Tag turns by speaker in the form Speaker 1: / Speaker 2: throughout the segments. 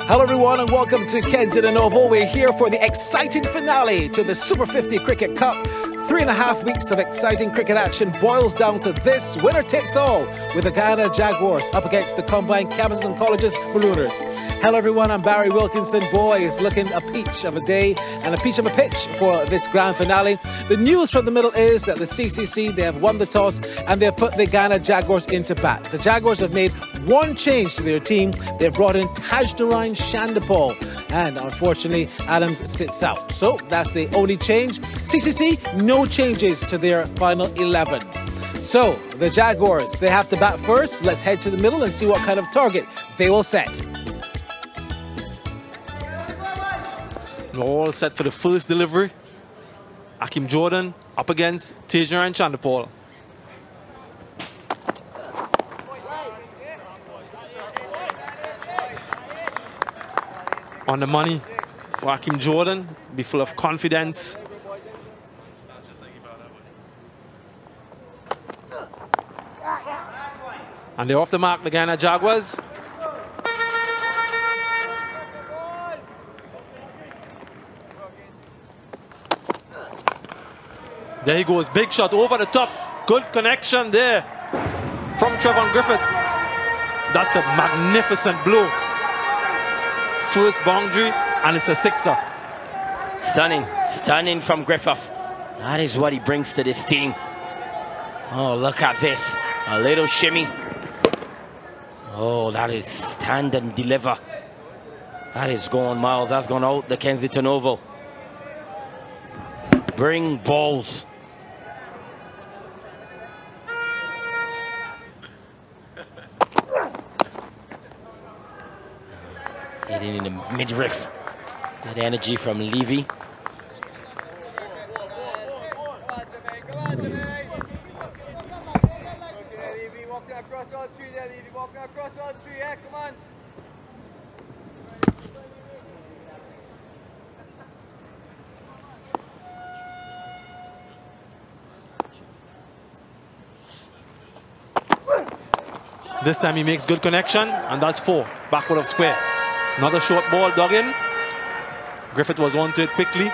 Speaker 1: Hello everyone and welcome to Kensington Oval. We're here for the exciting finale to the Super 50 Cricket Cup. 3.5 weeks of exciting cricket action boils down to this: winner takes all, with the Guyana Jaguars up against the combined Kensington College's Marooners. Hello everyone, I'm Barry Wilkinson. Boy, it's looking a peach of a day and a peach of a pitch for this grand finale. The news from the middle is that the CCC, they have won the toss and they've put the Guyana Jaguars into bat. The Jaguars have made one change to their team. They've brought in Tajdarine Shandapal, and unfortunately Adams sits out. So that's the only change. CCC, no changes to their final 11. So the Jaguars, they have to bat first. Let's head to the middle and see what kind of target they will set.
Speaker 2: All set for the first delivery. Akim Jordan up against Tajdarine Shandapal. On the money for Akim Jordan, be full of confidence. And they're off the mark, the Guyana Jaguars. There he goes, big shot over the top. Good connection there from Trevor Griffith. That's a magnificent blow. First boundary, and it's a sixer.
Speaker 3: Stunning, stunning from Griffith. That is what he brings to this team. Oh, look at this. A little shimmy. Oh, that is stand and deliver. That is going miles. That's gone out the Kensington Oval. Bring balls. Hitting in the midriff. That energy from Levy.
Speaker 2: This time he makes good connection, and that's 4. Backward of square. Another short ball dug in. Griffith was onto it quickly.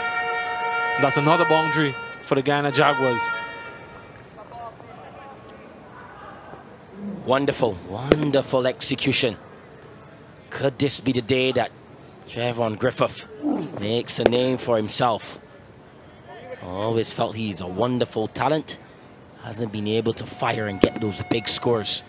Speaker 2: That's another boundary for the Guyana Jaguars.
Speaker 3: Wonderful, wonderful execution. Could this be the day that Trevor Griffith makes a name for himself? Always felt he's a wonderful talent. Hasn't been able to fire and get those big scores.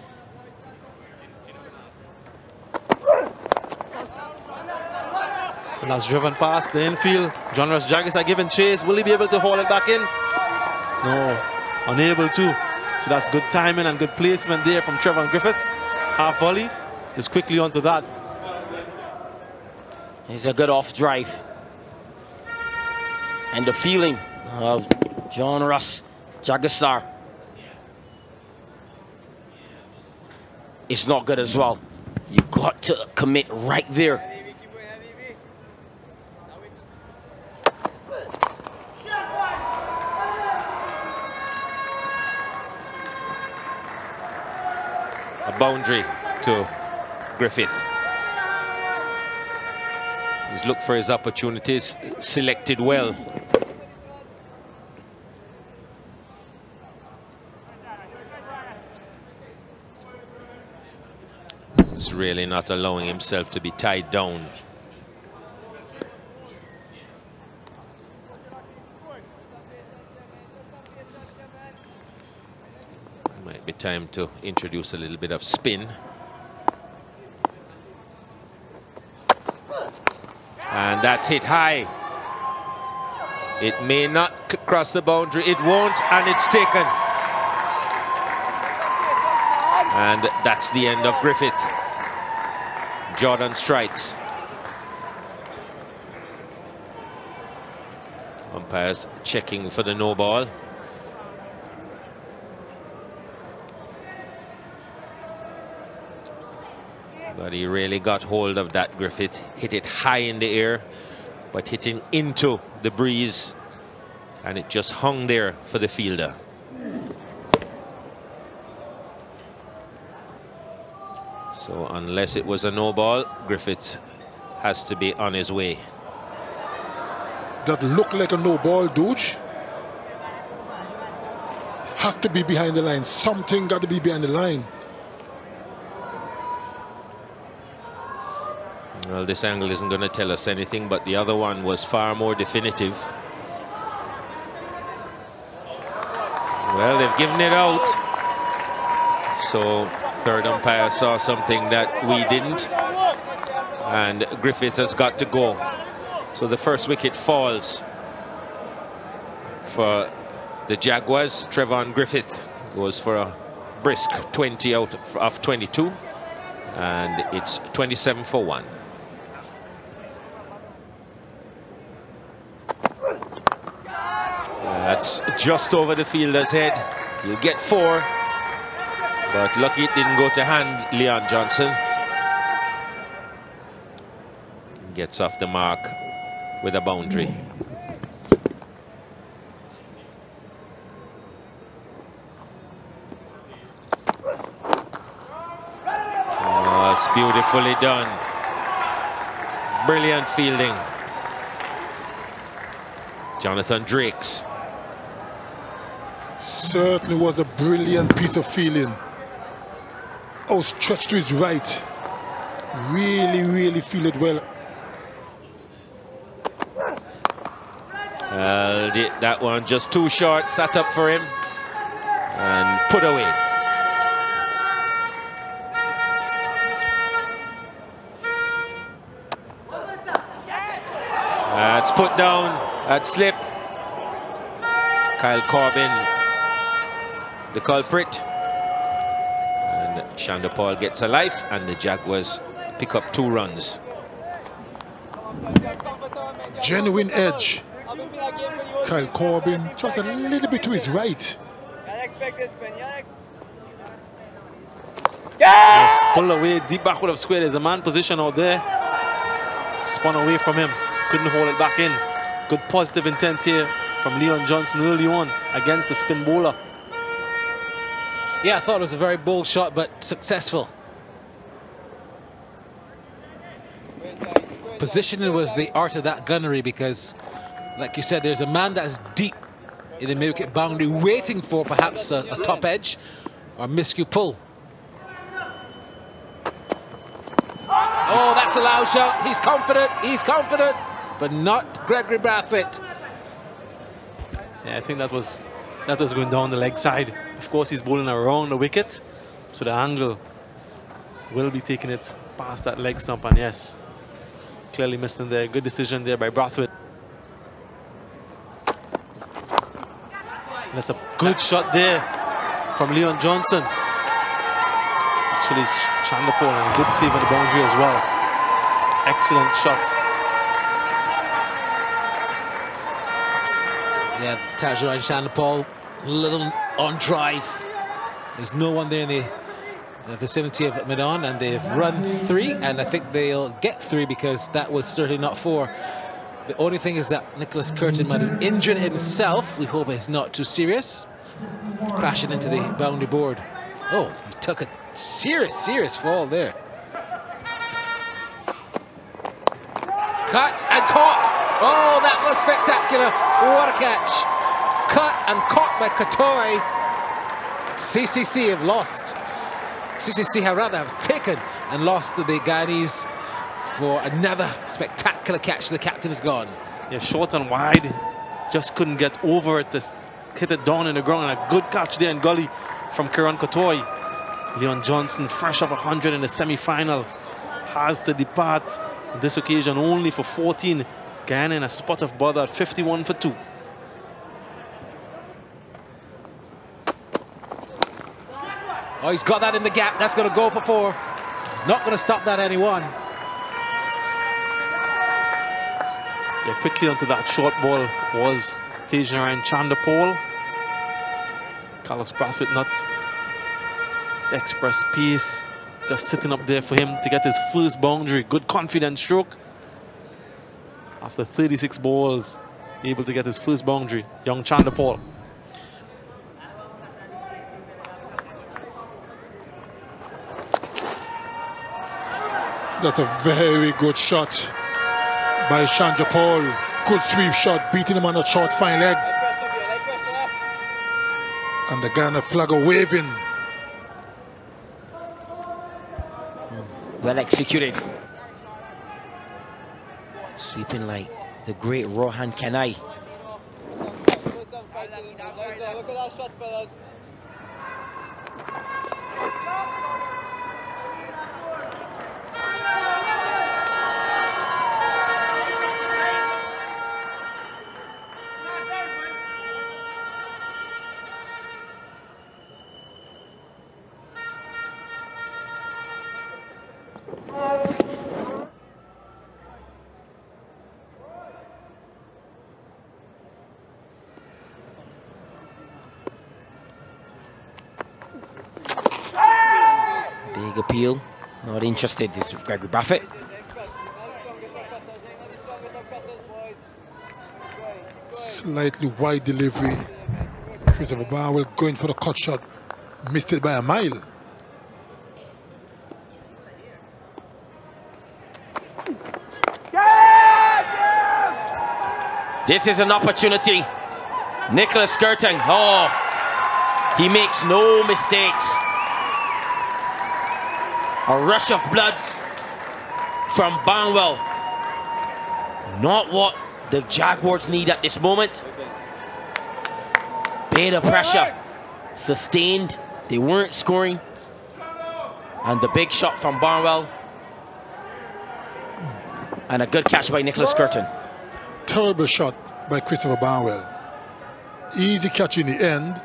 Speaker 2: And that's driven past the infield. John Ross Jaggers are giving chase. Will he be able to haul it back in? No, unable to. So that's good timing and good placement there from Trevor Griffith. Half volley is quickly onto that.
Speaker 3: He's a good off drive. And the feeling of John Ross Jagistar is not good as well. You got to commit right there.
Speaker 4: Boundary to Griffith. He's looked for his opportunities, selected well. He's really not allowing himself to be tied down. Might be time to introduce a little bit of spin. And that's hit high. It may not cross the boundary. It won't, and it's taken. And that's the end of Griffith. Jordan strikes. Umpires checking for the no ball. But he really got hold of that, Griffith. Hit it high in the air, but hitting into the breeze. And it just hung there for the fielder. So unless it was a no ball, Griffith has to be on his way.
Speaker 5: That looked like a no ball, Dooge. Has to be behind the line. Something got to be behind the line.
Speaker 4: Well, this angle isn't going to tell us anything, but the other one was far more definitive. Well, they've given it out. So third umpire saw something that we didn't, and Griffith has got to go. So the first wicket falls for the Jaguars. Trevon Griffith goes for a brisk 20 out of 22, and it's 27 for 1. That's just over the fielder's head. You'll get 4, but lucky it didn't go to hand. Leon Johnson gets off the mark with a boundary. Oh, it's beautifully done. Brilliant fielding. Jonathan Drakes.
Speaker 5: Certainly was a brilliant piece of fielding. Outstretched to his right. Really, really fielded well.
Speaker 4: That one just too short, sat up for him and put away. That's put down, that slip. Kyle Corbin, the culprit. And Shanda Paul gets a life, and the Jaguars pick up 2 runs.
Speaker 5: Genuine edge. Kyle Corbin just a little bit to his right.
Speaker 2: Pull away deep backward of square. There's a man position out there. Spun away from him. Couldn't hold it back in. Good positive intent here from Leon Johnson early on against the spin bowler.
Speaker 1: Yeah, I thought it was a very bold shot, but successful. Positioning was the art of that gunnery, because, like you said, there's a man that's deep in the mid-wicket boundary waiting for perhaps a top edge or miscue pull. Oh, that's a loud shot. He's confident, but not Gregory Brathwaite.
Speaker 2: Yeah, I think that was going down the leg side. Of course, he's bowling around the wicket, so the angle will be taking it past that leg stump, and yes, clearly missing there. Good decision there by Brathwaite. That's a good shot there from Leon Johnson. Actually, Chandapol, and a good save on the boundary as well. Excellent shot.
Speaker 1: Yeah, Tajura and Chandapol, little on drive. There's no one there in the vicinity of Medan, and they've run 3, and I think they'll get 3 because that was certainly not 4. The only thing is that Nicholas Curtin might have injured himself. We hope it's not too serious. Crashing into the boundary board. Oh, he took a serious fall there. Cut and caught. Oh, that was spectacular. What a catch. Cut and caught by Katori. CCC have lost. CCC have taken and lost to the Guyanese for another spectacular catch. The captain is gone.
Speaker 2: Yeah, short and wide. Just couldn't get over it to hit it down in the ground. And a good catch there in gully from Kiran Kotoi. Leon Johnson, fresh off 100 in the semi-final, has to depart this occasion only for 14. Guyana in a spot of bother at 51 for 2.
Speaker 1: Oh, he's got that in the gap. That's going to go for 4. Not going to stop that anyone.
Speaker 2: Yeah, quickly onto that short ball was Tejnarayan Chandapol. Carlos Brathwaite not express pace, just sitting up there for him to get his first boundary. Good confident stroke. After 36 balls, able to get his first boundary, young Chandapol.
Speaker 5: That's a very good shot by Chandra Paul. Good sweep shot, beating him on a short fine leg. And the Ghana flag are waving.
Speaker 3: Well executed. Sweeping like the great Rohan Kanai.
Speaker 6: Look at that shot, fellas.
Speaker 3: Big appeal. Not interested. This is Gregory Baffett.
Speaker 5: Slightly wide delivery. Christopher Barnwell going for the cut shot. Missed it by a mile.
Speaker 3: This is an opportunity. Nicholas Skirting. Oh, he makes no mistakes. A rush of blood from Barnwell. Not what the Jaguars need at this moment. Bit of pressure. Sustained. They weren't scoring. And the big shot from Barnwell. And a good catch by Nicholas Skirting.
Speaker 5: Terrible shot by Christopher Barnwell. Easy catch in the end,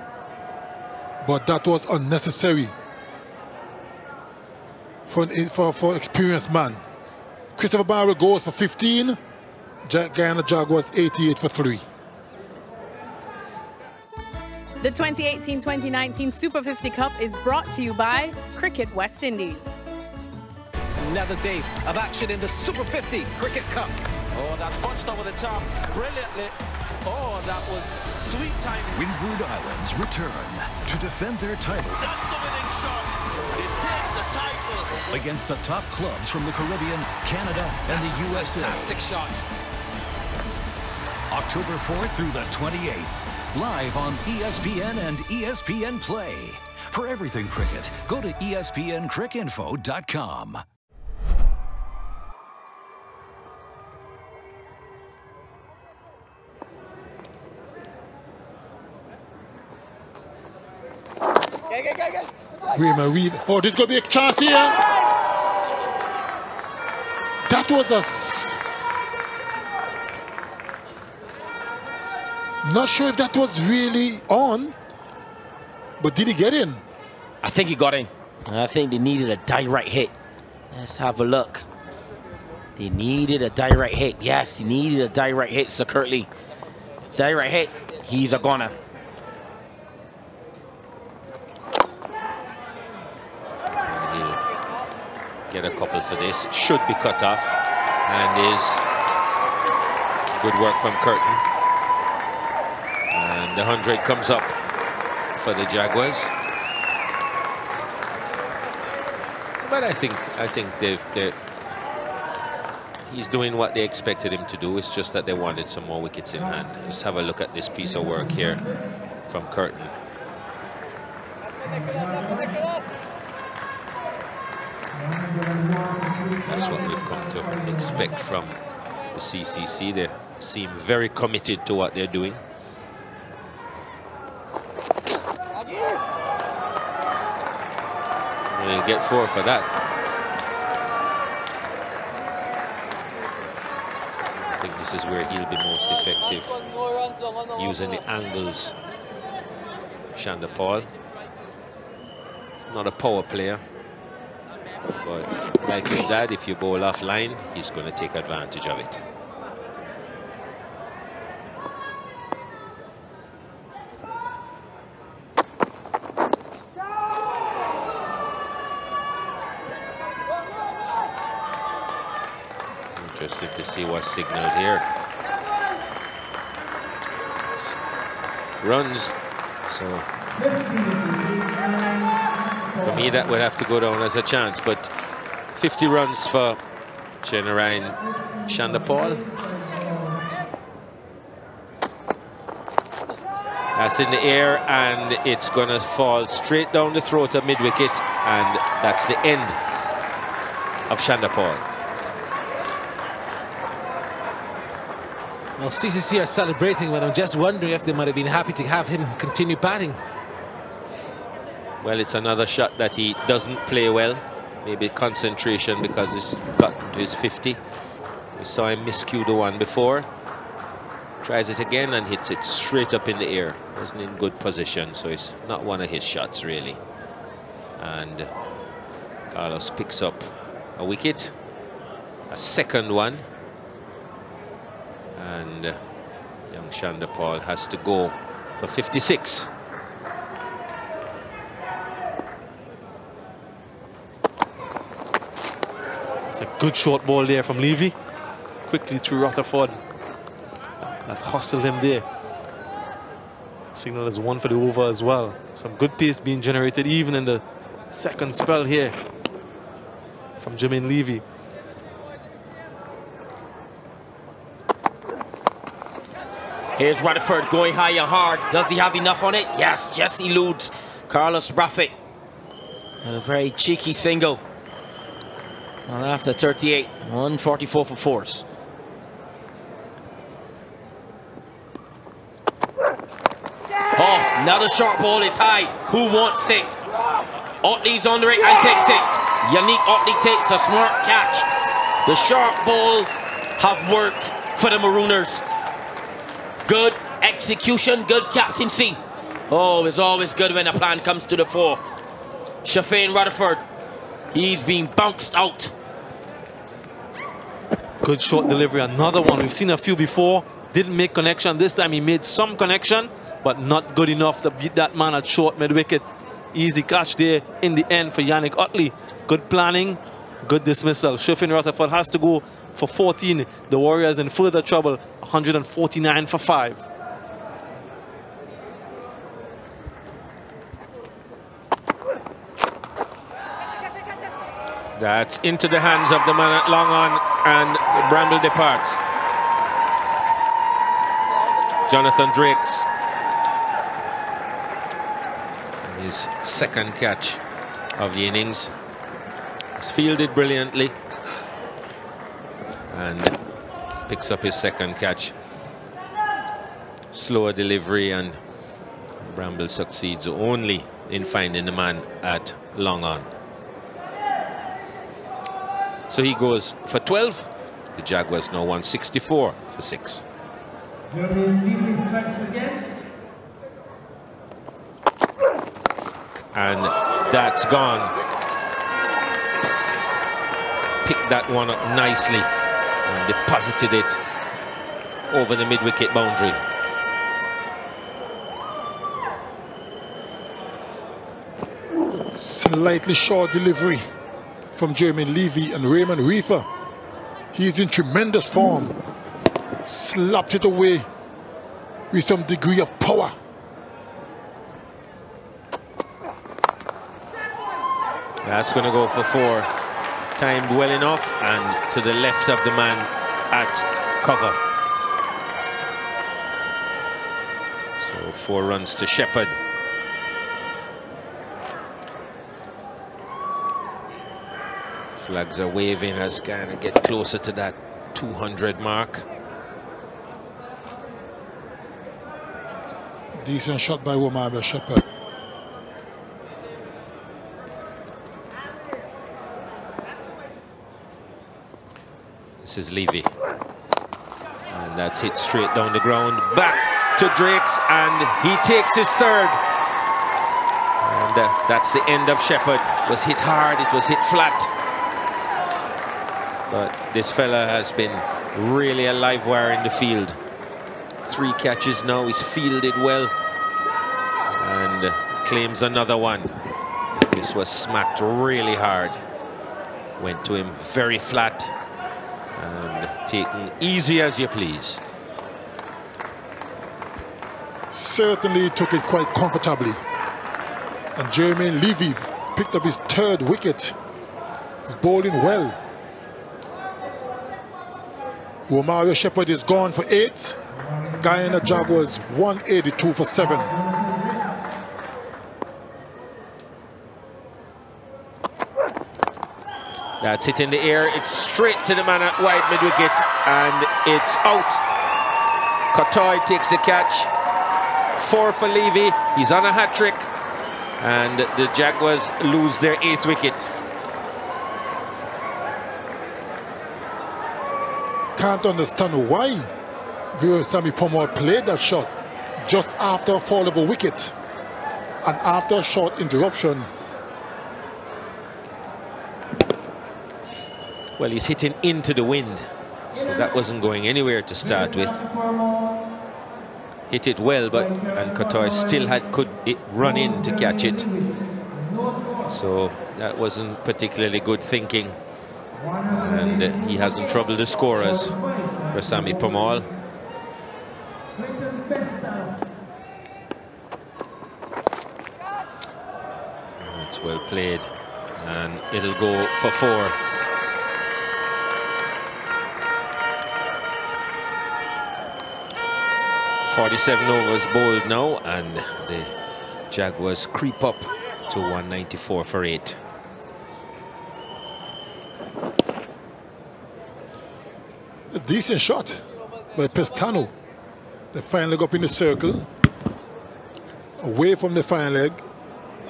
Speaker 5: but that was unnecessary for experienced man. Christopher Barnwell goes for 15. Guyana Jaguars 88 for 3.
Speaker 7: The 2018-2019 Super 50 Cup is brought to you by Cricket West Indies.
Speaker 1: Another day of action in the Super 50 Cricket Cup.
Speaker 2: Oh, that's punched over the top brilliantly. Oh, that was sweet timing.
Speaker 8: Windward Islands return to defend their title.
Speaker 2: That's the winning shot. It takes the title.
Speaker 8: Against the top clubs from the Caribbean, Canada, and the USA.
Speaker 2: Fantastic shot.
Speaker 8: October 4th through the 28th. Live on ESPN and ESPN Play. For everything cricket, go to ESPNcricinfo.com.
Speaker 5: Raymond Reed. Oh, this is going to be a chance here. That was not sure if that was really on, but did he get in?
Speaker 3: I think he got in. I think they needed a direct hit. Let's have a look. They needed a direct hit. Yes, he needed a direct hit, Sir Kirtley. Direct hit. He's a goner.
Speaker 4: Get a couple for this. Should be cut off. And is good work from Curtin. And the 100 comes up for the Jaguars. But I think he's doing what they expected him to do. It's just that they wanted some more wickets in hand. Let's have a look at this piece of work here from Curtin. That's what we've come to expect from the CCC. They seem very committed to what they're doing. We'll get 4 for that. I think this is where he'll be most effective, using the angles. Chandra Paul. He's not a power player, but like his dad, if you bowl offline, he's going to take advantage of it. Interesting to see what's signaled here. Runs, so for me that would have to go down as a chance, but 50 runs for Jermaine Levy. That's in the air, and it's going to fall straight down the throat of mid-wicket, and that's the end of Levy.
Speaker 1: Well, CCC are celebrating, but I'm just wondering if they might have been happy to have him continue batting.
Speaker 4: Well, it's another shot that he doesn't play well. Maybe concentration because he's gotten to his 50. We saw him miscue the one before. Tries it again and hits it straight up in the air. Wasn't in good position, so it's not one of his shots really. And Carlos picks up a wicket, a second one. And young Levy has to go for 56.
Speaker 2: It's a good short ball there from Levy. Quickly through Rutherford. That hustled him there. Signal is one for the over as well. Some good pace being generated even in the second spell here from Jermaine Levy.
Speaker 3: Here's Rutherford going high and hard. Does he have enough on it? Yes, just eludes Carlos Raffet. A very cheeky single. And after 38, 144 for fours. Oh, now the short ball is high. Who wants it? Otley's under it and takes it. Yannick Otley takes a smart catch. The short ball have worked for the Marooners. Good execution, good captaincy. Oh, it's always good when a plan comes to the fore. Shafane Rutherford, he's been bounced out.
Speaker 2: Good short delivery, another one. We've seen a few before. Didn't make connection. This time he made some connection, but not good enough to beat that man at short mid-wicket. Easy catch there in the end for Yannick Otley. Good planning, good dismissal. Shafane Rutherford has to go for 14. The Warriors in further trouble, 149 for 5.
Speaker 4: That's into the hands of the man at long on, and Bramble departs. Jonathan Drakes. His second catch of the innings. He's fielded brilliantly and picks up his second catch. Slower delivery, and Bramble succeeds only in finding the man at long on. So he goes for 12. The Jaguars now 164 for 6. And that's gone. Picked that one up nicely and deposited it over the mid-wicket boundary.
Speaker 5: Slightly short delivery from Jermaine Levy, and Raymond Reefer. He's in tremendous form. Slapped it away with some degree of power.
Speaker 4: That's going to go for 4. Timed well enough and to the left of the man at cover. So 4 runs to Shepherd. Flags are waving as Guyana get closer to that 200 mark.
Speaker 5: Decent shot by Womabe Shepherd.
Speaker 4: This is Levy. And that's hit straight down the ground. Back to Drakes, and he takes his 3rd. And that's the end of Shepherd. It was hit hard, it was hit flat. But this fella has been really a live wire in the field. 3 catches now, he's fielded well and claims another one. This was smacked really hard. Went to him very flat and taken easy as you please.
Speaker 5: Certainly took it quite comfortably. And Jermaine Levy picked up his 3rd wicket. He's bowling well. Romario Shepherd is gone for 8. Guyana Jaguars 182 for 7.
Speaker 4: That's hit in the air. It's straight to the man at wide mid-wicket, and it's out. Kotoy takes the catch. 4 for Levy. He's on a hat-trick, and the Jaguars lose their 8th wicket.
Speaker 5: Can't understand why Sammy Pomar played that shot just after a fall of a wicket and after a short interruption.
Speaker 4: Well, he's hitting into the wind, so that wasn't going anywhere to start with. Hit it well, and Kotoy still could run in to catch it. So that wasn't particularly good thinking. And he hasn't troubled the scorers for Sammy Pomal. It's well played, and it'll go for 4. .47 overs bowled now, and the Jaguars creep up to 194 for 8.
Speaker 5: A decent shot by Pestano. They finally got up in the circle, away from the fine leg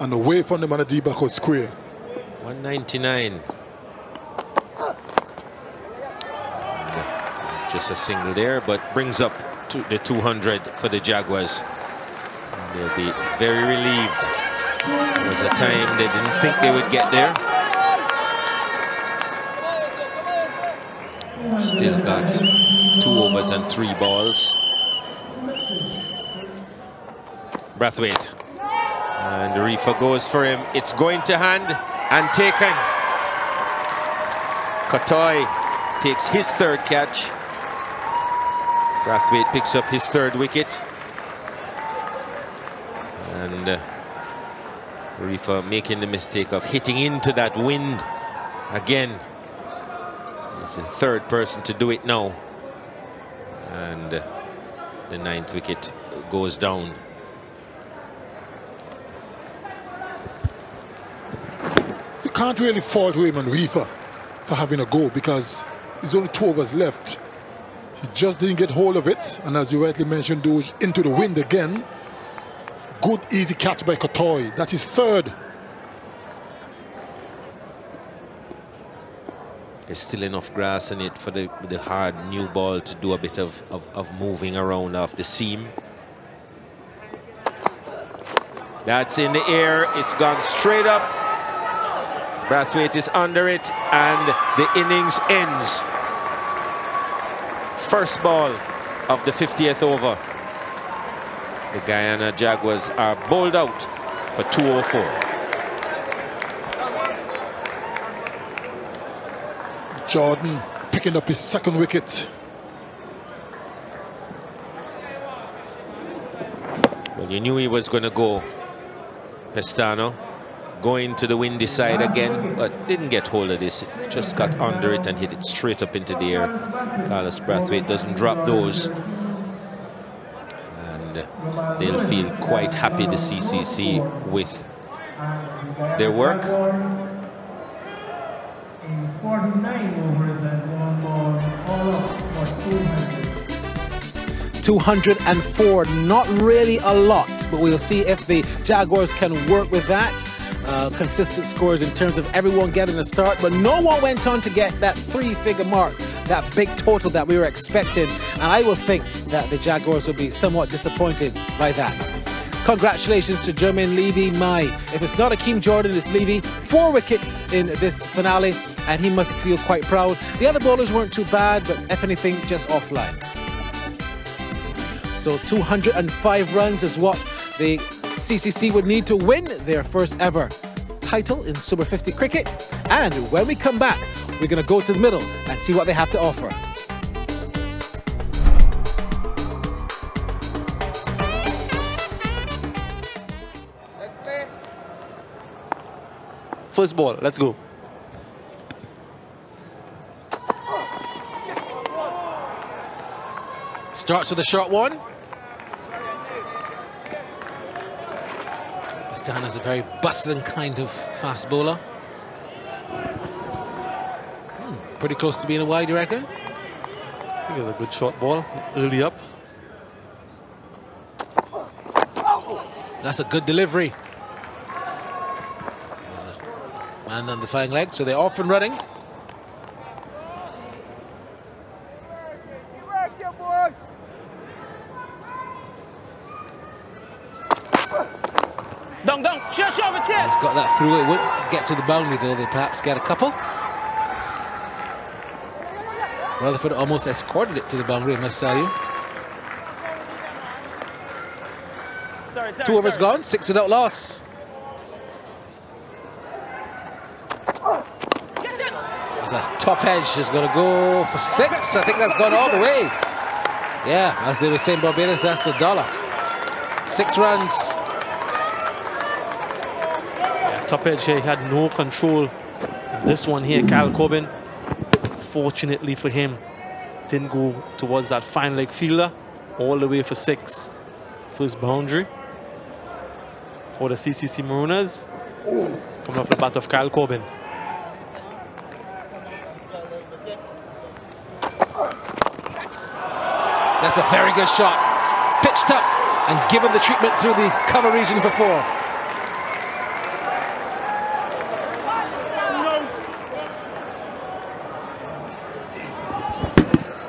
Speaker 5: and away from the Manadi backward square.
Speaker 4: 199. Just a single there, but brings up to the 200 for the Jaguars. And they'll be very relieved. There was a time they didn't think they would get there. Still got 2 overs and 3 balls. Brathwaite. And the reefer goes for him. It's going to hand and taken. Kotoy takes his 3rd catch. Brathwaite picks up his 3rd wicket. And reefer making the mistake of hitting into that wind again. He's the 3rd person to do it now. And the 9th wicket goes down.
Speaker 5: You can't really fault Raymond Reefer for having a go, because there's only 2 overs left. He just didn't get hold of it, and as you rightly mentioned, goes into the wind again. Good easy catch by Kotoy. That's his 3rd.
Speaker 4: There's still enough grass in it for the hard new ball to do a bit of moving around off the seam. That's in the air. It's gone straight up. Brathwaite is under it, and the innings ends. First ball of the 50th over. The Guyana Jaguars are bowled out for 204.
Speaker 5: Jordan picking up his 2nd wicket.
Speaker 4: Well, you knew he was going to go. Pestano going to the windy side again, but didn't get hold of this. Just got under it and hit it straight up into the air. Carlos Brathwaite doesn't drop those. And they'll feel quite happy, the CCC, with their work.
Speaker 9: 49 overs and 1 ball, all up for 200.
Speaker 1: 204, not really a lot, but we'll see if the Jaguars can work with that. Consistent scores in terms of everyone getting a start, but no one went on to get that 3-figure mark, that big total that we were expecting, and I will think that the Jaguars will be somewhat disappointed by that. Congratulations to Jermaine Levy. If it's not Akeem Jordan, it's Levy. 4 wickets in this finale, and he must feel quite proud. The other bowlers weren't too bad, but if anything, just offline. So 205 runs is what the CCC would need to win their first ever title in Super 50 cricket. And when we come back, we're going to go to the middle and see what they have to offer.
Speaker 2: First ball, let's go.
Speaker 1: Starts with a short one. Stan is a very bustling kind of fast bowler. Pretty close to being a wide, you reckon?
Speaker 2: I think it's a good short ball, early up.
Speaker 1: That's a good delivery. Man on the flying leg, so they're off and running. He's got that through. It won't get to the boundary though. They perhaps get a couple. Rutherford almost escorted it to the boundary, I must tell you. Two overs gone, 6 without loss. There's a top edge, is going to go for 6. I think that's gone all the way. Yeah, as they were saying, Barbados, that's $1. 6 runs.
Speaker 2: Yeah, top edge here, he had no control. This one here, Kyle Corbin, fortunately for him, didn't go towards that fine leg fielder all the way for 6. First boundary for the CCC Marooners, coming off the bat of Kyle Corbin.
Speaker 1: That's a very good shot. Pitched up and given the treatment through the cover region for 4.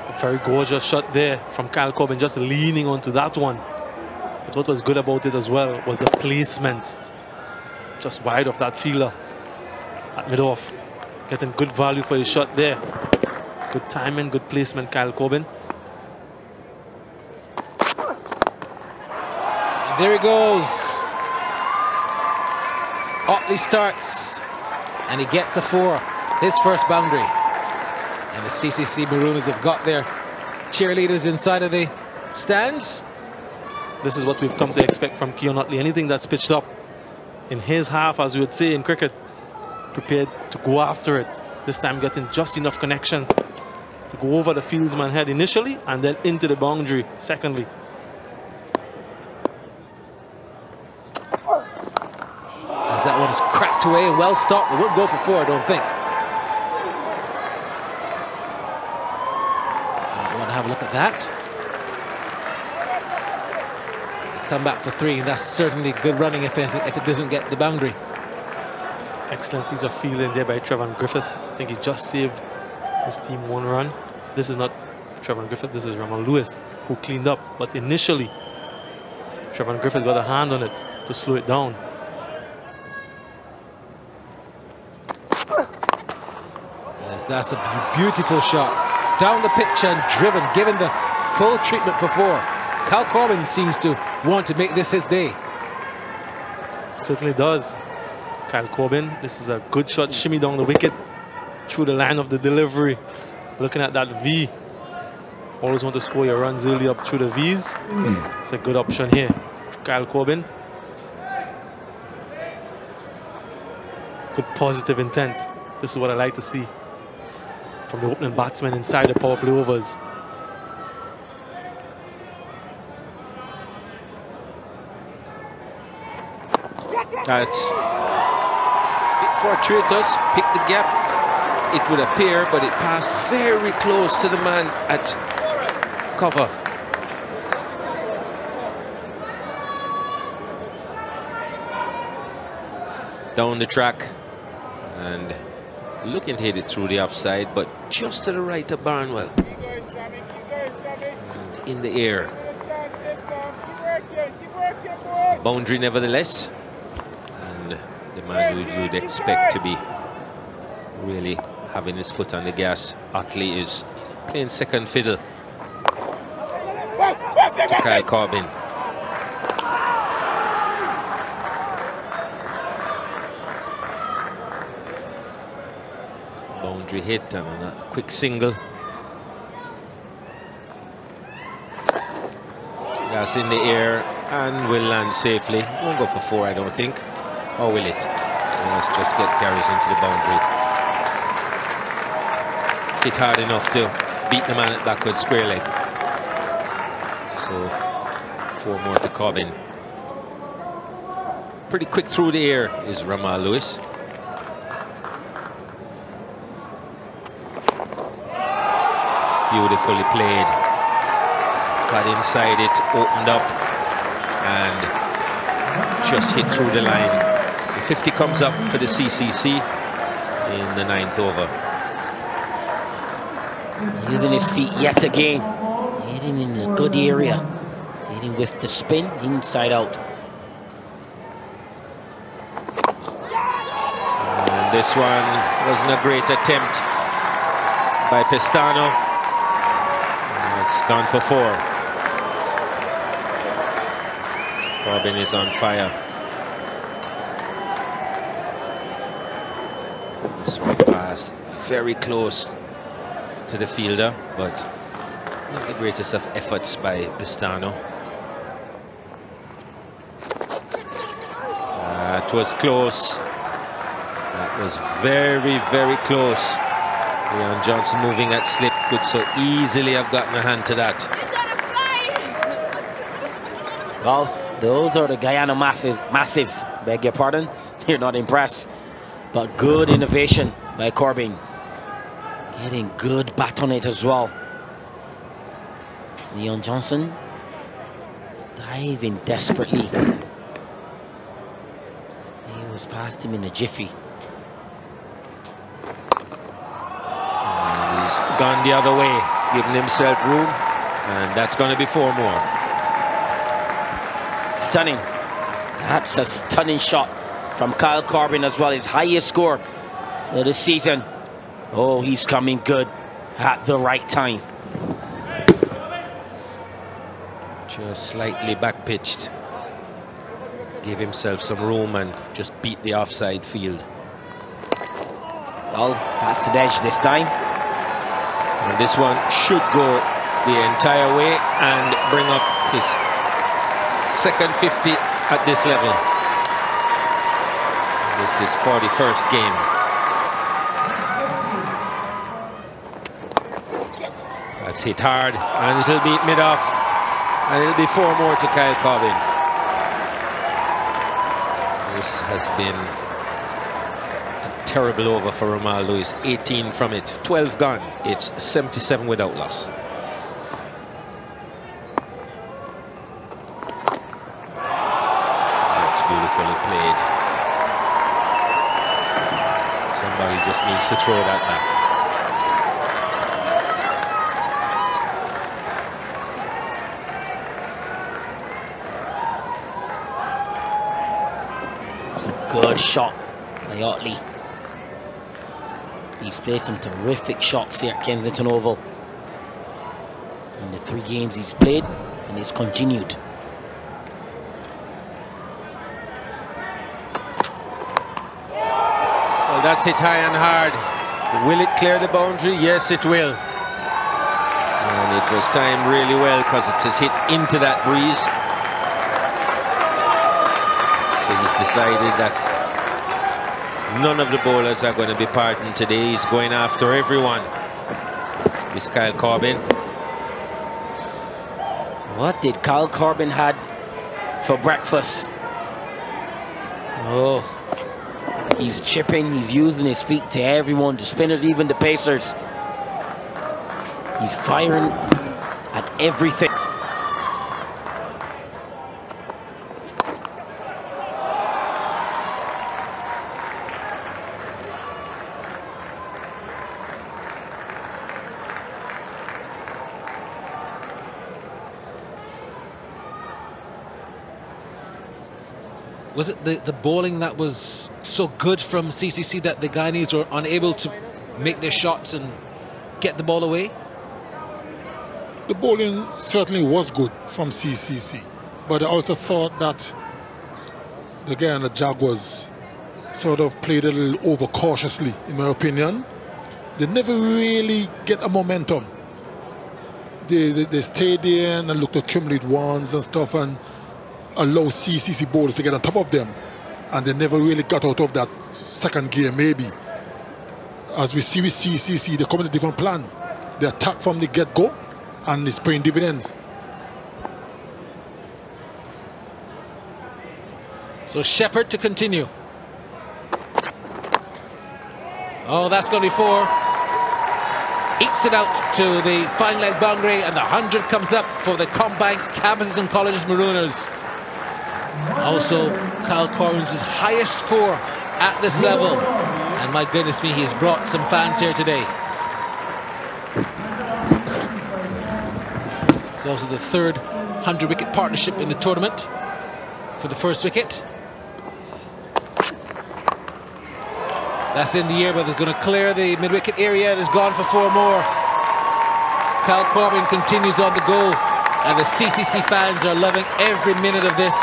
Speaker 2: A very gorgeous shot there from Kyle Corbin, just leaning onto that one. But what was good about it as well was the placement. Just wide of that fielder at mid-off. Getting good value for his shot there. Good timing, good placement, Kyle Corbin.
Speaker 1: And there he goes. Otley starts and he gets a 4. His first boundary. And the CCC Marooners have got their cheerleaders inside of the stands.
Speaker 2: This is what we've come to expect from Keon Otley. Anything that's pitched up in his half, as we would say in cricket, prepared to go after it. This time getting just enough connection to go over the fieldsman head initially and then into the boundary secondly.
Speaker 1: As that one is cracked away and well stopped, it wouldn't go for 4, I don't think. I want to have a look at that. Come back for 3, and that's certainly good running if it doesn't get the boundary.
Speaker 2: Excellent piece of fielding there by Trevor Griffith. I think he just saved his team 1 run. This is not Trevor Griffith, this is Ramon Lewis, who cleaned up. But initially, Trevor Griffith got a hand on it to slow it down.
Speaker 1: Yes, that's a beautiful shot. Down the pitch and driven, given the full treatment for 4. Kyle Corbin seems to want to make this his day.
Speaker 2: Certainly does. Kyle Corbin, this is a good shot, shimmy down the wicket through the line of the delivery. Looking at that V. Always want to score your runs early up through the Vs. It's a good option here for Kyle Corbin. Good positive intent. This is what I like to see from the opening batsman inside the power play overs.
Speaker 4: That's a bit fortuitous. Pick the gap, it would appear, but it passed very close to the man at cover. Down the track and looking to hit it through the offside, but just to the right of Barnwell. And in the air. Boundary nevertheless. And the man we would expect to be really having his foot on the gas, Otley, is playing second fiddle to Kyle Corbin. Boundary hit and a quick single. That's in the air and will land safely. Won't go for 4, I don't think. Or will it? Let's just get carries into the boundary. Hit hard enough to beat the man at backward square leg. So 4 more to Corbin. Pretty quick through the air is Ramal Lewis. Beautifully played. Got inside it, opened up, and just hit through the line. The 50 comes up for the CCC in the 9th over.
Speaker 3: Using his feet yet again. Hitting in a good area. Hitting with the spin, inside out.
Speaker 4: And this one wasn't a great attempt by Pestano. It's gone for 4. Corbin is on fire. This one passed very close to the fielder, but not the greatest of efforts by Pestano. It was close. That was very, very close. Leon Johnson moving at slip could so easily have gotten a hand to that.
Speaker 3: Well, those are the Guyana massive. Beg your pardon. You're not impressed. But good innovation by Corbin. Getting good bat on it as well. Leon Johnson diving desperately. He was past him in a jiffy.
Speaker 4: And he's gone the other way, giving himself room, and that's going to be 4 more.
Speaker 3: Stunning. That's a stunning shot from Kyle Corbin as well. His highest score for the season. Oh, he's coming good at the right time.
Speaker 4: Just slightly back pitched. Give himself some room and just beat the offside field.
Speaker 3: Well, past the edge this time.
Speaker 4: And this one should go the entire way and bring up his second 50 at this level. This is 41st game. That's hit hard, and it'll beat mid-off, and it'll be 4 more to Kyle Corbin. This has been a terrible over for Ramal Lewis. 18 from it, 12 gone. It's 77 without loss. That's beautifully played. Somebody just needs to throw that back.
Speaker 3: Good shot by Otley. He's played some terrific shots here at Kensington Oval. In the 3 games he's played, and he's continued.
Speaker 4: Well, that's hit high and hard. Will it clear the boundary? Yes, it will. And it was timed really well because it has hit into that breeze. So he's decided that none of the bowlers are going to be parting today. He's going after everyone. This Kyle Corbin.
Speaker 3: What did Kyle Corbin had for breakfast? Oh, he's chipping, he's using his feet to everyone, the spinners, even the pacers. He's firing at everything.
Speaker 1: Was it the bowling that was so good from CCC that the Guyanese were unable to make their shots and get the ball away?
Speaker 5: The bowling certainly was good from CCC, but I also thought that the Guyana Jaguars sort of played a little overcautiously, in my opinion. They never really get a momentum. They stayed there and looked to accumulate ones and stuff and allow CCC bowlers to get on top of them, and they never really got out of that second gear. Maybe as we see with CCC, they come with a different plan. They attack from the get-go and it's paying dividends.
Speaker 1: So Shepherd to continue. Oh, that's going to be 4. Eats it out to the fine leg boundary, and the 100 comes up for the combined campuses and colleges Marooners. Also, Kyle Corbin's highest score at this level. And my goodness me, he's brought some fans here today. It's also the third 100-wicket partnership in the tournament for the first wicket. That's in the air, but it's going to clear the mid-wicket area. It is gone for 4 more. Kyle Corbin continues on the go, and the CCC fans are loving every minute of this.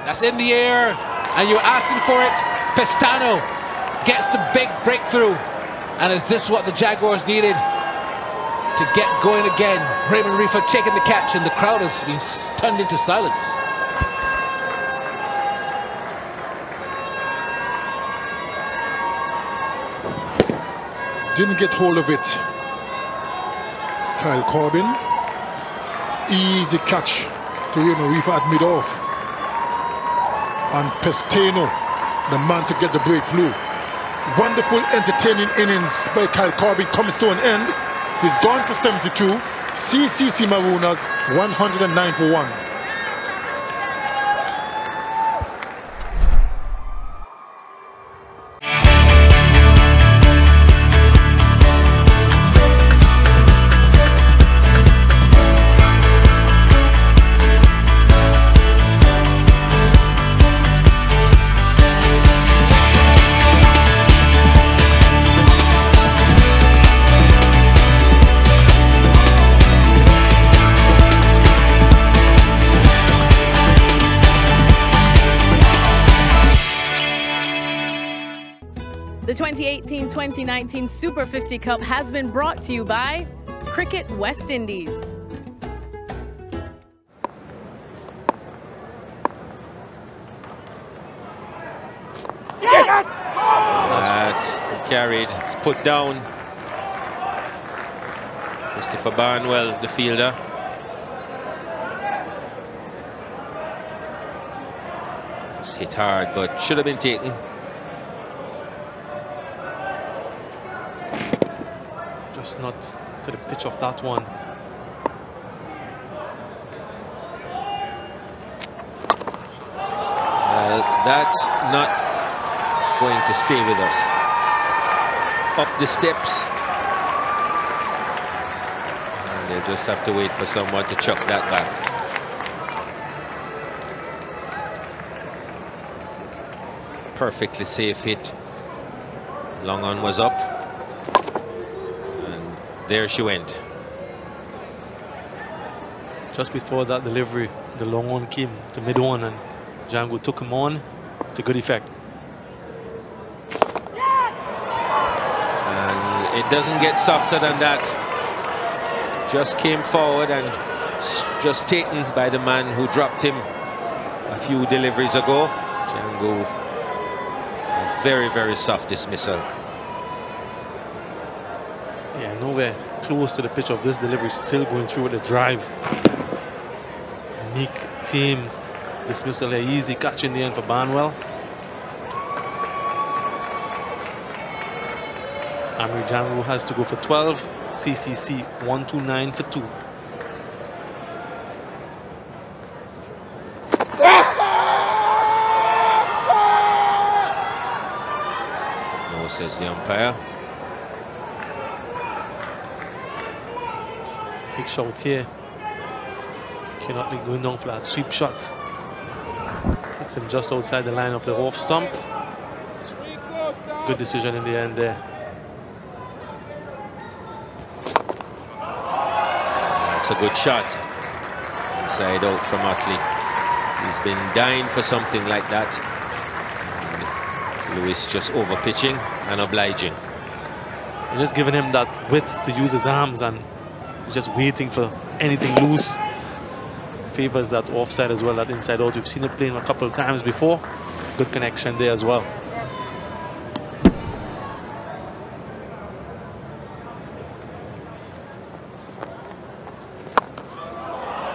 Speaker 1: That's in the air, and you're asking for it. Pestano gets the big breakthrough. And is this what the Jaguars needed to get going again? Raymond Reefer taking the catch, and the crowd has been stunned into silence.
Speaker 5: Didn't get hold of it. Kyle Corbin. Easy catch to Raymond Reefer at mid-off. And Pestano, the man to get the breakthrough. Wonderful, entertaining innings by Kyle Corbin comes to an end. He's gone for 72. CCC Marooners 109 for 1.
Speaker 7: The 2018-2019 Super 50 Cup has been brought to you by Cricket West Indies.
Speaker 4: That's carried, it's put down. Christopher Barnwell, the fielder. It's hit hard, but should have been taken.
Speaker 2: Just not to the pitch of that one.
Speaker 4: Well, that's not going to stay with us. Up the steps. And they'll just have to wait for someone to chuck that back. Perfectly safe hit. Long on was up. And there she went.
Speaker 2: Just before that delivery, the long one came to mid on, and Django took him on to good effect.
Speaker 4: And it doesn't get softer than that. Just came forward and just taken by the man who dropped him a few deliveries ago. Django, a very, very soft dismissal.
Speaker 2: Yeah, nowhere close to the pitch of this delivery, still going through with the drive. Meek team dismissal here, easy catch in the end for Barnwell. Amri Django has to go for 12. CCC 129 for 2.
Speaker 4: No, says the umpire.
Speaker 2: Big shot here. Cannot be going down for that sweep shot. Hits him just outside the line of the off stump. Good decision in the end there.
Speaker 4: That's a good shot. Inside out from Otley. He's been dying for something like that. And Lewis just over pitching and obliging.
Speaker 2: They're just giving him that width to use his arms, and just waiting for anything loose. Favors that offside as well, that inside out. We've seen it playing a couple of times before. Good connection there as well.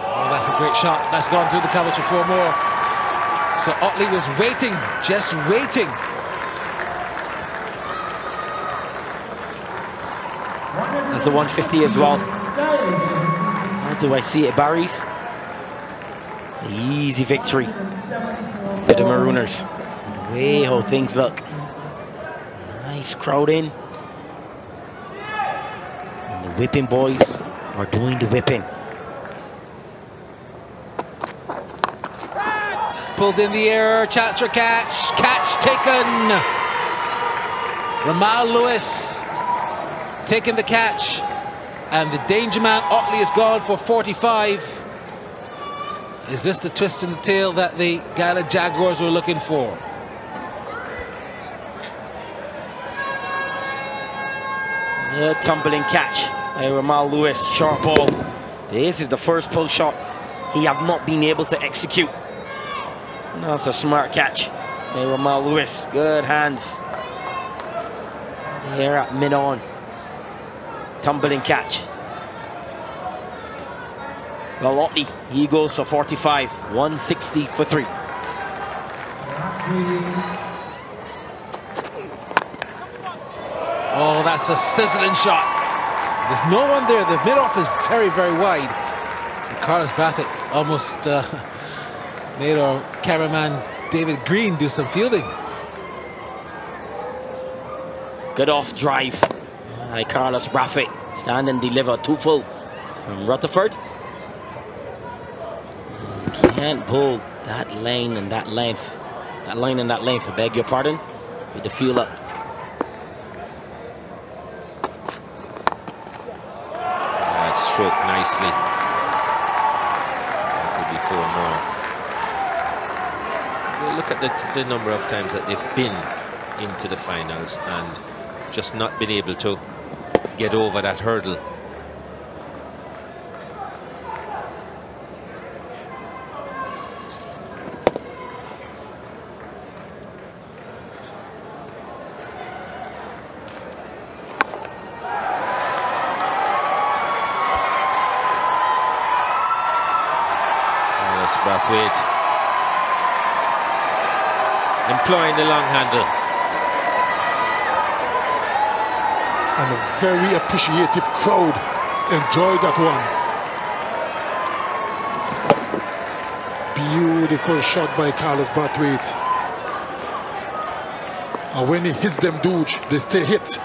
Speaker 1: Oh, that's a great shot. That's gone through the covers for 4 more. So Otley was waiting, just waiting.
Speaker 3: That's the 150 as well. How do I see it, Barry's? Easy victory for the Marooners. The way how things look. Nice crowd in. And the whipping boys are doing the whipping.
Speaker 1: It's pulled in the air, chance for catch. Catch taken. Ramal Lewis taking the catch. And the danger man, Otley, is gone for 45. Is this the twist in the tail that the Guyana Jaguars were looking for?
Speaker 3: The tumbling catch by Ramal Lewis, short ball. This is the first pull shot he have not been able to execute. That's a smart catch by Ramal Lewis. Good hands. Here at mid-on. Tumbling catch. Well, Otley, he goes for 45, 160 for 3.
Speaker 1: Oh, that's a sizzling shot. There's no one there. The mid-off is very, very wide. And Carlos Bathett almost made our cameraman David Green do some fielding.
Speaker 3: Good off drive by Carlos Bathett. Stand and deliver, 2 full from Rutherford. Can't pull that lane and that length. That line and that length, I beg your pardon. With the field up.
Speaker 4: That's stroked nicely. That'll be 4 more. Well, look at the number of times that they've been into the finals and just not been able to get over that hurdle. Brathwaite employing the long handle.
Speaker 5: And a very appreciative crowd enjoyed that one. Beautiful shot by Carlos Brathwaite. And when he hits them dudes, they stay hit.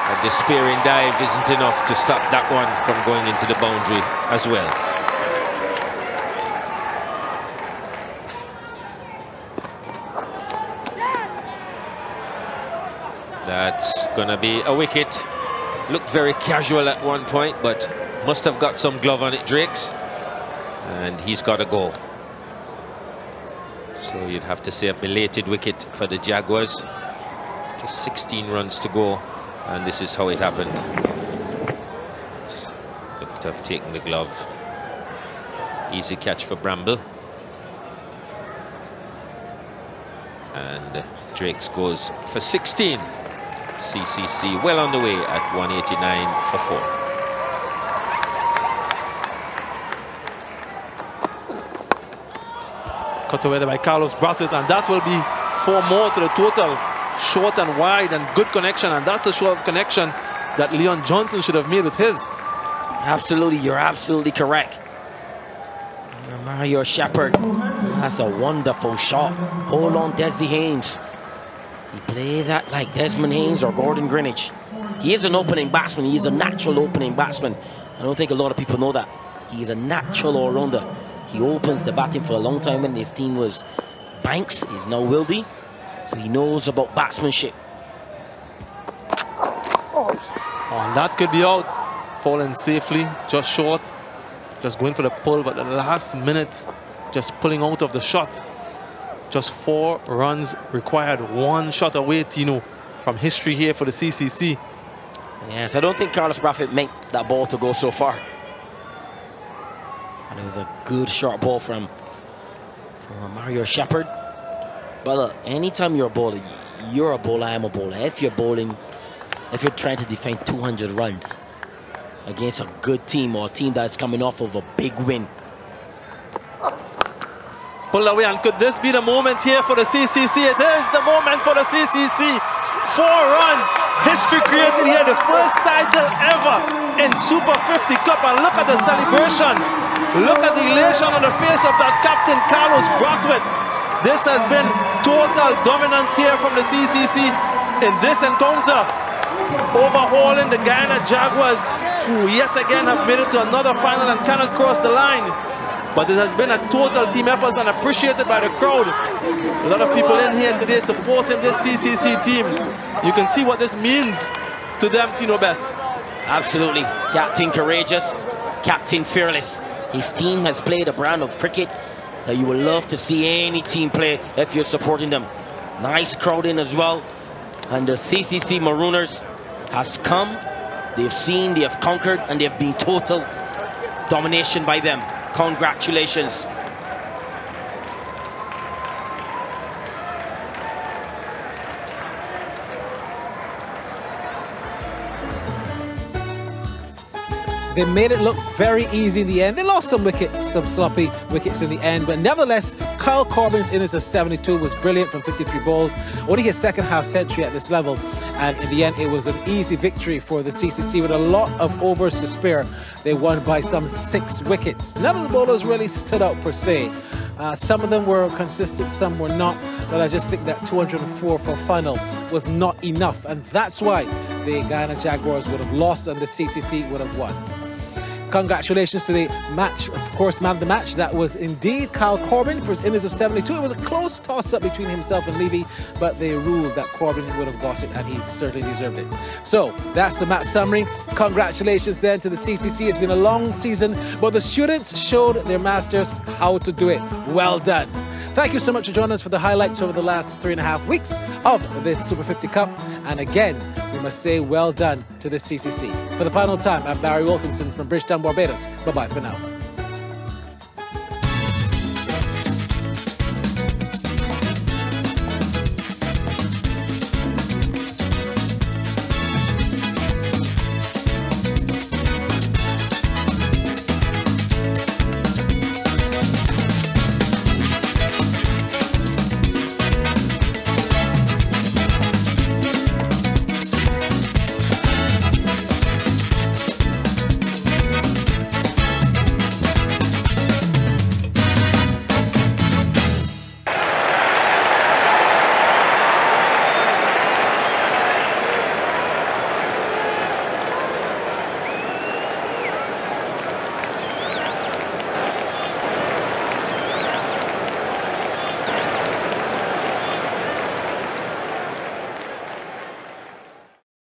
Speaker 4: A despairing dive isn't enough to stop that one from going into the boundary as well. That's gonna be a wicket. Looked very casual at one point, but must have got some glove on it, Drakes. And he's got to go. So you'd have to say a belated wicket for the Jaguars. Just 16 runs to go, and this is how it happened. Looked to have taken the glove. Easy catch for Bramble. And Drakes goes for 16. CCC well on the way at 189 for 4.
Speaker 2: Cut away by Carlos Brathwaite, and that will be 4 more to the total. Short and wide and good connection, and that's the short connection that Leon Johnson should have made with his.
Speaker 3: Absolutely, you're absolutely correct. Mario Shepherd, that's a wonderful shot. Hold on, Desi Haynes. He played that like Desmond Haynes or Gordon Greenwich. He is an opening batsman. He is a natural opening batsman. I don't think a lot of people know that. He is a natural all-rounder. He opens the batting for a long time when his team was Banks. He's now Wildy. So he knows about batsmanship.
Speaker 2: Oh, and that could be out. Falling safely, just short. Just going for the pull, but the last minute, just pulling out of the shot. Just 4 runs required, 1 shot away, Tino, from history here for the CCC.
Speaker 3: Yes, I don't think Carlos Brathwaite meant that ball to go so far. And it was a good short ball from Mario Shepherd. But look, anytime you're a bowler, I'm a bowler. If you're bowling, if you're trying to defend 200 runs against a good team or a team that's coming off of a big win.
Speaker 2: Pull away, and could this be the moment here for the CCC? It is the moment for the CCC. 4 runs, history created here, the first title ever in Super 50 Cup. And look at the celebration. Look at the elation on the face of that captain, Carlos Brathwaite. This has been total dominance here from the CCC in this encounter, overhauling the Guyana Jaguars, who yet again have made it to another final and cannot cross the line. But it has been a total team effort and appreciated by the crowd. A lot of people in here today supporting this CCC team. You can see what this means to them, Tino Best.
Speaker 3: Absolutely. Captain courageous, captain fearless. His team has played a brand of cricket that you would love to see any team play if you're supporting them. Nice crowd in as well. And the CCC Marooners has come, they've seen, they have conquered, and they've been total domination by them. Congratulations.
Speaker 1: They made it look very easy in the end. They lost some wickets, some sloppy wickets in the end, but nevertheless, Kyle Corbin's innings of 72 was brilliant from 53 balls. Only his second half century at this level, and in the end, it was an easy victory for the CCC with a lot of overs to spare. They won by some 6 wickets. None of the bowlers really stood out per se. Some of them were consistent, some were not, but I just think that 204 for final was not enough, and that's why the Guyana Jaguars would have lost and the CCC would have won. Congratulations to the match, of course, man of the match. That was indeed Kyle Corbin for his innings of 72. It was a close toss-up between himself and Levy, but they ruled that Corbin would have got it, and he certainly deserved it. So that's the match summary. Congratulations then to the CCC. It's been a long season, but the students showed their masters how to do it. Well done. Thank you so much for joining us for the highlights over the last 3.5 weeks of this Super 50 Cup. And again, we must say well done to the CCC. For the final time, I'm Barry Wilkinson from Bridgetown, Barbados. Bye-bye for now.